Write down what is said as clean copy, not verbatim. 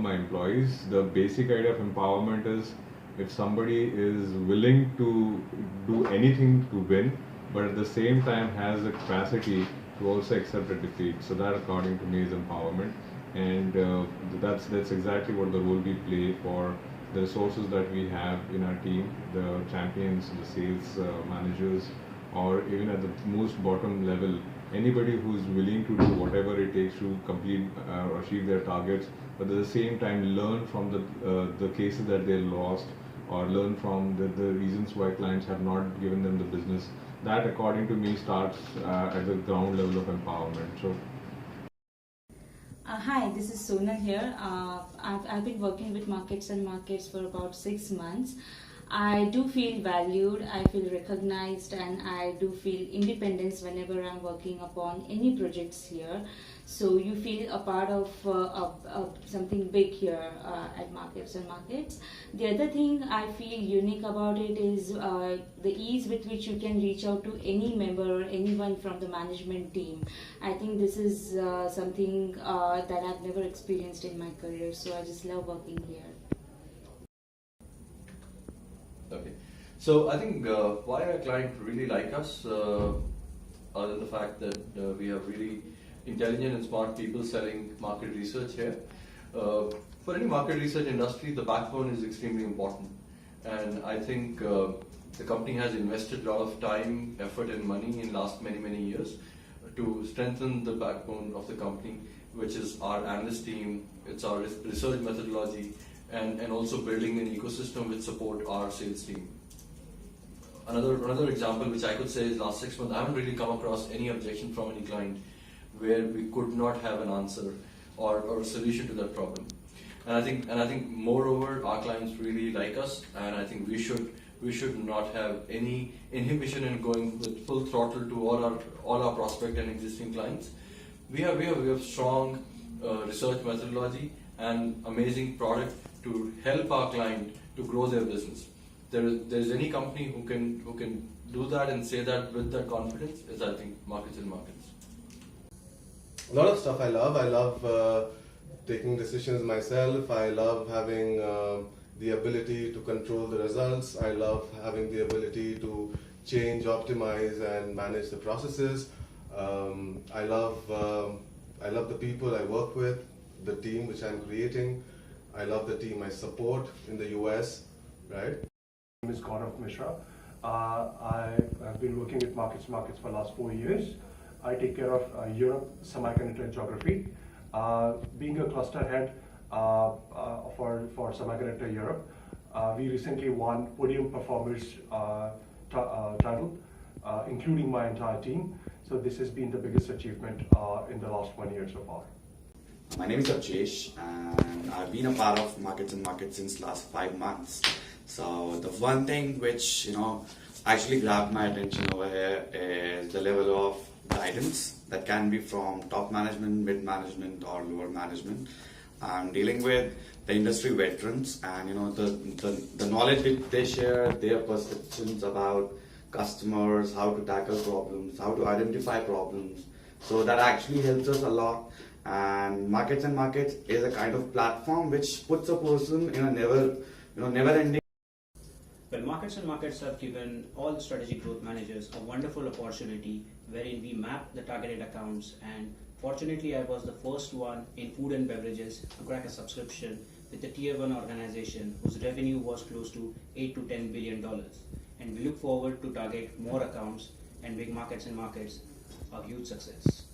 my employees. The basic idea of empowerment is if somebody is willing to do anything to win, but at the same time has the capacity to also accept a defeat. So that, according to me, is empowerment, and that's exactly what the role we play for the resources that we have in our team, the champions, the sales managers, or even at the most bottom level, anybody who's willing to do whatever it takes to complete or achieve their targets, but at the same time learn from the cases that they lost, or learn from the reasons why clients have not given them the business. That, according to me, starts at the ground level of empowerment. So. Hi, this is Sonal here. I've been working with Markets and Markets for about 6 months. I do feel valued, I feel recognized, and I do feel independence whenever I'm working upon any projects here. So you feel a part of something big here at Markets and Markets. The other thing I feel unique about it is the ease with which you can reach out to any member or anyone from the management team. I think this is something that I've never experienced in my career, so I just love working here. Okay, so I think why our client really like us, other than the fact that we have really intelligent and smart people selling market research here. For any market research industry, the backbone is extremely important, and I think the company has invested a lot of time, effort, and money in last many years to strengthen the backbone of the company, which is our analyst team, it's our research methodology, and also building an ecosystem which support our sales team. Another example which I could say is last 6 months, I haven't really come across any objection from any client where we could not have an answer or a solution to that problem. And I think moreover, our clients really like us, and I think we should not have any inhibition in going with full throttle to all our prospect and existing clients. We have strong research methodology and amazing product to help our client to grow their business. There's any company who can do that and say that with that confidence is, I think, Markets and Markets. A lot of stuff I love. I love taking decisions myself. I love having the ability to control the results. I love having the ability to change, optimize, and manage the processes. I love the people I work with, the team which I'm creating. I love the team I support in the US, right? My name is Gaurav Mishra. I have been working with Markets for the last 4 years. I take care of Europe, semiconductor geography. Being a cluster head for semiconductor Europe, we recently won Podium Performers title, including my entire team. So this has been the biggest achievement in the last 1 year so far. My name is Avjesh, and I've been a part of Markets and Markets since last 5 months. So the one thing which actually grabbed my attention over here is the level of guidance that can be from top management, mid management, or lower management. I'm dealing with the industry veterans, and the knowledge that they share, their perceptions about customers, how to tackle problems, how to identify problems. So that actually helps us a lot. And Markets and Markets is a kind of platform which puts a person in a never-ending. Well, Markets and Markets have given all the strategic growth managers a wonderful opportunity wherein we map the targeted accounts, and fortunately I was the first one in food and beverages to crack a subscription with a tier 1 organization whose revenue was close to $8 to $10 billion. And we look forward to target more accounts and make Markets and Markets a huge success.